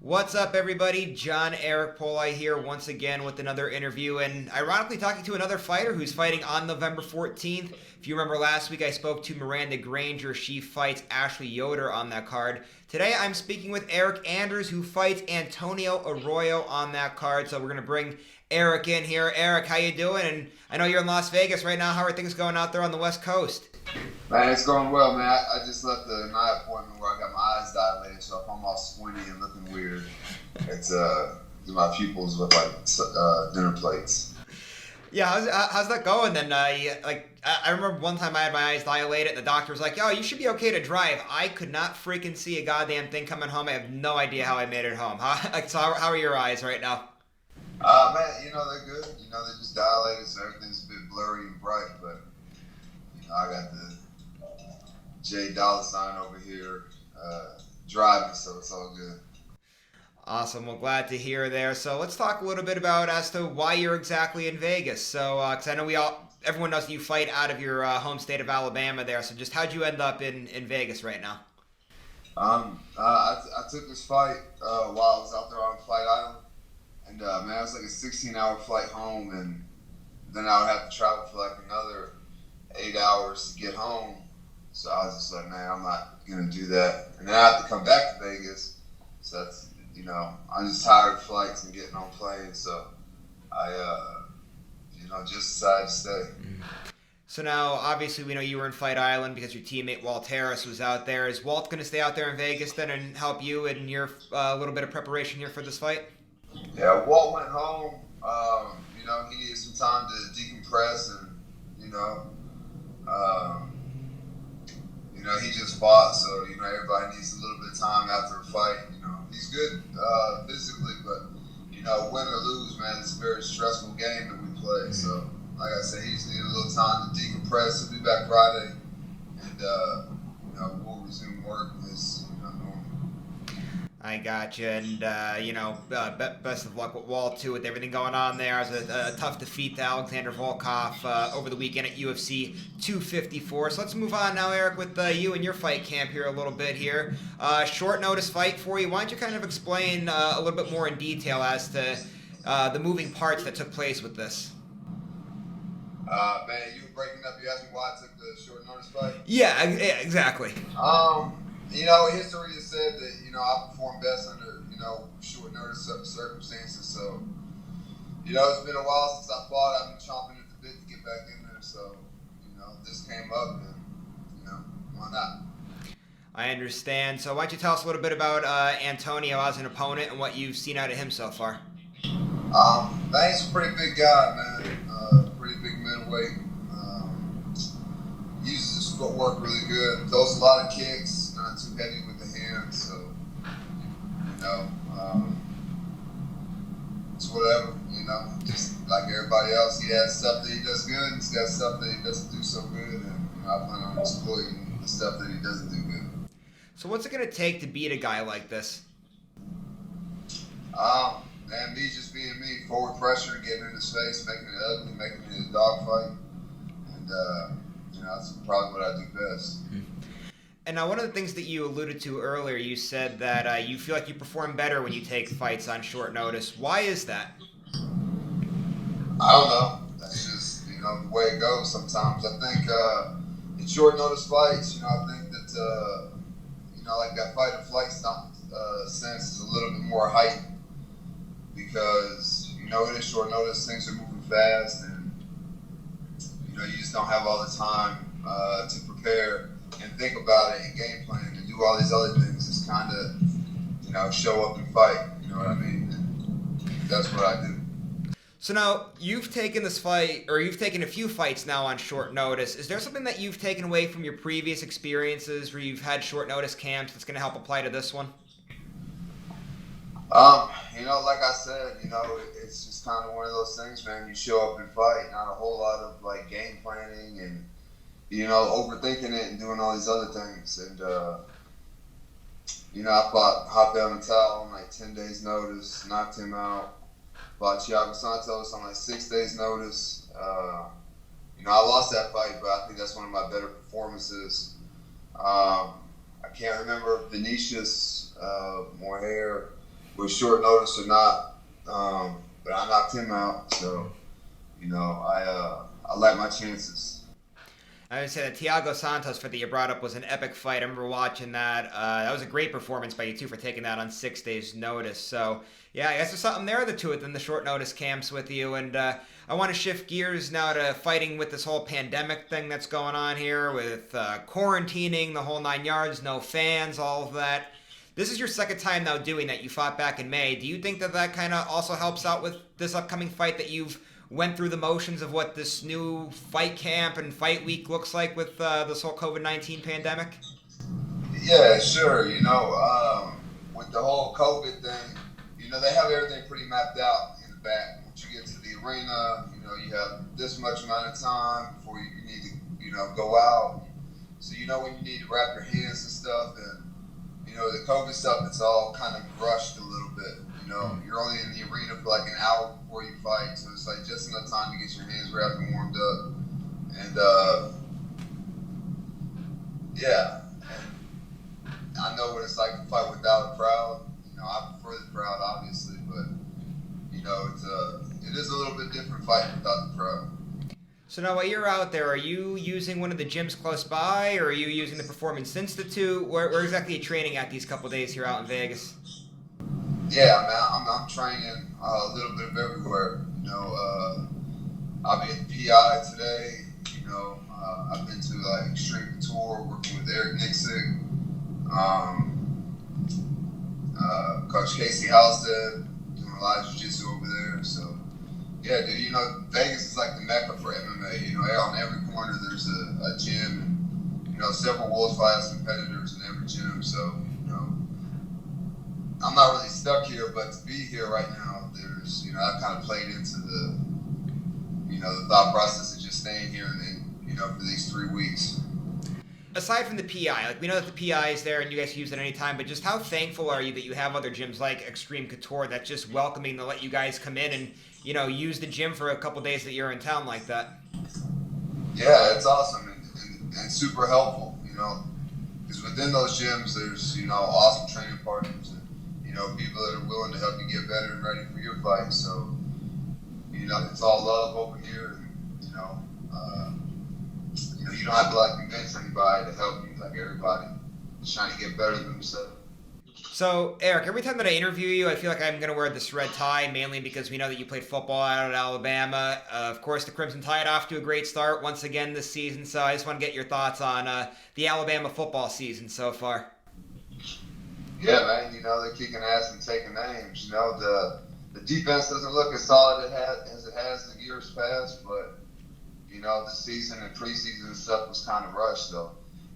What's up, everybody? John Eryk Poli here once again with another interview, and ironically talking to another fighter who's fighting on November 14th. If you remember last week, I spoke to Miranda Granger. She fights Ashley Yoder on that card. Today, I'm speaking with Eryk Anders, who fights Antonio Arroyo on that card. So we're gonna bring Eryk in here. Eryk, how you doing? And I know you're in Las Vegas right now. How are things going out there on the West Coast? Man, it's going well, man. I just left the night appointment where I got my eyes dilated, so if I'm all squinty and looking weird, it's my pupils look like dinner plates. Yeah, how's that going then? I remember one time I had my eyes dilated, and the doctor was like, "Oh, you should be okay to drive." I could not freaking see a goddamn thing coming home. I have no idea how I made it home. How are your eyes right now? Man, they're good. They're just dilated, so everything's a bit blurry and bright. But I got the J dollar sign over here driving, so it's all good. Awesome. Well, glad to hear there. So let's talk a little bit about as to why you're exactly in Vegas. So, because I know everyone knows that you fight out of your home state of Alabama there. So just how'd you end up in Vegas right now? I took this fight while I was out there on Flight Island, and man, it was like a 16-hour flight home, and then I would have to travel for like another 8 hours to get home. So I was just like, man, I'm not gonna do that. And then I have to come back to Vegas. So that's, I'm just tired of flights and getting on planes. So I, just decided to stay. So now, obviously, we know you were in Fight Island because your teammate Walt Harris was out there. Is Walt going to stay out there in Vegas then and help you in your little bit of preparation here for this fight? Yeah, Walt went home. He needed some time to decompress, and he just fought, so everybody needs a little bit of time after a fight. He's good physically, but win or lose, man, it's a very stressful game that we play. So, like I said, he just needed a little time to decompress. He'll be back Friday, and we'll resume work as normal. I gotcha, and best of luck with Walt too with everything going on there. It was a tough defeat to Alexander Volkov over the weekend at UFC 254. So let's move on now, Eryk, with you and your fight camp here a little bit here. Short notice fight for you. Why don't you kind of explain a little bit more in detail as to the moving parts that took place with this? Man, you were breaking up. You asked me why I took the short notice fight. Yeah, exactly. History has said that, I perform best under, short notice circumstances. So, it's been a while since I fought. I've been chomping at the bit to get back in there. So, this came up and, why not? I understand. So why don't you tell us a little bit about Antonio as an opponent and what you've seen out of him so far? Man, he's a pretty big guy, man. Pretty big middleweight. Uses his footwork really good. Throws a lot of kicks. Not too heavy with the hands. So, it's whatever. Just like everybody else, he has stuff that he does good. He's got stuff that he doesn't do so good, and I plan on exploiting the stuff that he doesn't do good. So what's it going to take to beat a guy like this? And me just being me, forward pressure, getting in his face, making it ugly, making it a dogfight, and that's probably what I do best. And now, one of the things that you alluded to earlier, you said that you feel like you perform better when you take fights on short notice. Why is that? I don't know. That's just the way it goes. Sometimes I think in short notice fights, I think that like that fight or flight sense is a little bit more heightened. Because, it is short notice, things are moving fast, and, you just don't have all the time to prepare and think about it and game plan and do all these other things. Just kind of, show up and fight, you know what I mean? And that's what I do. So now, you've taken this fight, or you've taken a few fights now on short notice. Is there something that you've taken away from your previous experiences where you've had short notice camps that's going to help apply to this one? Like I said, it's just kind of one of those things, man. You show up and fight, not a whole lot of like game planning and, overthinking it and doing all these other things. And, I fought Rafael Natal on like 10 days notice, knocked him out. Fought Thiago Santos on like 6 days notice. I lost that fight, but I think that's one of my better performances. I can't remember Vinicius Moreira with short notice or not. But I knocked him out, so I like my chances. I would say that Thiago Santos fight that you brought up was an epic fight. I remember watching that. That was a great performance by you too for taking that on 6 days' notice. So yeah, I guess there's something there to it than the short notice camps with you. And I want to shift gears now to fighting with this whole pandemic thing that's going on here with quarantining, the whole 9 yards, no fans, all of that. This is your second time now doing that. You fought back in May. Do you think that kind of also helps out with this upcoming fight, that you've went through the motions of what this new fight camp and fight week looks like with this whole COVID-19 pandemic? Yeah, sure. With the whole COVID thing, they have everything pretty mapped out in the back. Once you get to the arena, you have this much amount of time before you need to, go out. So when you need to wrap your hands and stuff, and the COVID stuff, it's all kind of rushed a little bit. You're only in the arena for like an hour before you fight, so it's like just enough time to get your hands wrapped and warmed up. And and I know what it's like to fight without a crowd. I prefer the crowd, obviously, but it is a little bit different fighting without the crowd. So now while you're out there, are you using one of the gyms close by, or are you using the Performance Institute? Where exactly are you training at these couple days here out in Vegas? Yeah, man, I'm training a little bit of everywhere. I'll be at PI today. I've been to like Extreme Couture, working with Eryk Anders, Coach Casey Halstead, doing a lot of jiu-jitsu over there. So yeah, dude, Vegas is like the mecca for MMA. On every corner there's a gym, and several world-class competitors in every gym. So I'm not really stuck here, but to be here right now, there's, I've kind of played into the thought process of just staying here and for these 3 weeks. Aside from the PI, we know that the PI is there and you guys can use it anytime, but just how thankful are you that you have other gyms like Extreme Couture that's just welcoming to let you guys come in and, use the gym for a couple days that you're in town like that? Yeah, it's awesome and super helpful, because within those gyms, there's, awesome training partners and, people that are willing to help you get better and ready for your fight. So, it's all love over here, and, you don't have to convince anybody to help you. Like, everybody is trying to get better than themselves. So, Eryk, every time that I interview you, I feel like I'm going to wear this red tie, mainly because we know that you played football out at Alabama. Of course, the Crimson Tide off to a great start once again this season, so I just want to get your thoughts on the Alabama football season so far. Yeah, man, they're kicking ass and taking names. The defense doesn't look as solid as it has in years past, but, this season and preseason and stuff was kind of rushed, though.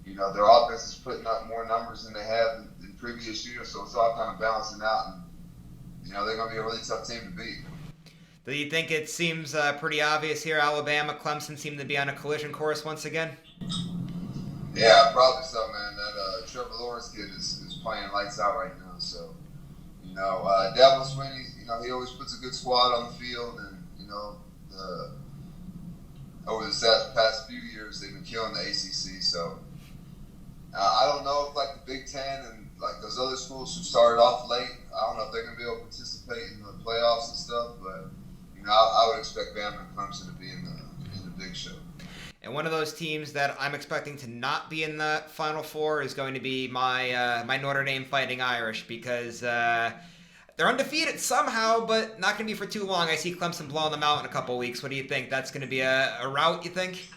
Their offense is putting up more numbers than they have in previous years, so it's all kind of balancing out, and, they're going to be a really tough team to beat. Do you think it seems pretty obvious here? Alabama, Clemson seem to be on a collision course once again? Yeah, probably so, man. That Trevor Lawrence kid is playing lights out right now. So, Dabo Swinney, he always puts a good squad on the field, and over the past few years, they've been killing the ACC. So, I don't know if the Big Ten and those other schools who started off late, I don't know if they're going to be able to participate in the playoffs and stuff. But I would expect Bama and Clemson to be in the big show. And one of those teams that I'm expecting to not be in the Final Four is going to be my Notre Dame Fighting Irish, because they're undefeated somehow, but not going to be for too long. I see Clemson blowing them out in a couple weeks. What do you think? That's going to be a rout, you think?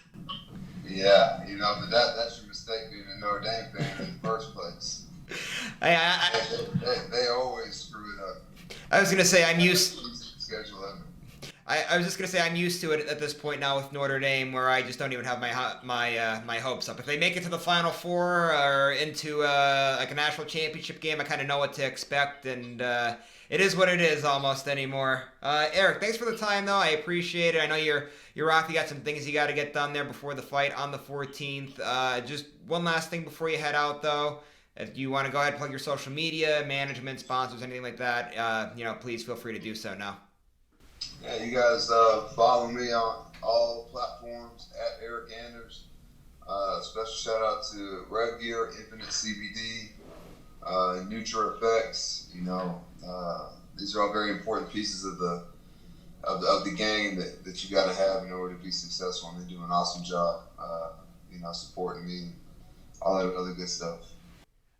Yeah, but that's your mistake being a Notre Dame fan in the first place. They always screw it up. I was going to say I'm used. Schedule ever. I was just gonna say I'm used to it at this point now with Notre Dame, where I just don't even have my hopes up. If they make it to the Final Four or into a national championship game, I kind of know what to expect, and it is what it is almost anymore. Eryk, thanks for the time though. I appreciate it. I know you're off. You got some things you got to get done there before the fight on the 14th. Just one last thing before you head out though. If you want to go ahead and plug your social media, management, sponsors, anything like that, please feel free to do so now. Yeah, you guys follow me on all platforms at Eryk Anders. Special shout out to Red Gear, Infinite CBD, neutral effects. These are all very important pieces of the game that you got to have in order to be successful. And they do an awesome job, supporting me and all that other good stuff.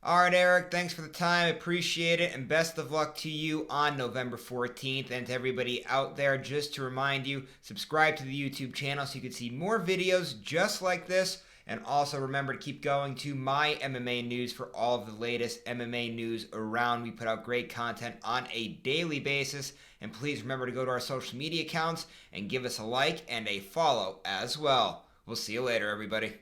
All right, Eryk, thanks for the time. Appreciate it, and best of luck to you on November 14th. And to everybody out there, just to remind you, subscribe to the YouTube channel so you can see more videos just like this. And also remember to keep going to MyMMANews for all of the latest MMA news around. We put out great content on a daily basis. And please remember to go to our social media accounts and give us a like and a follow as well. We'll see you later, everybody.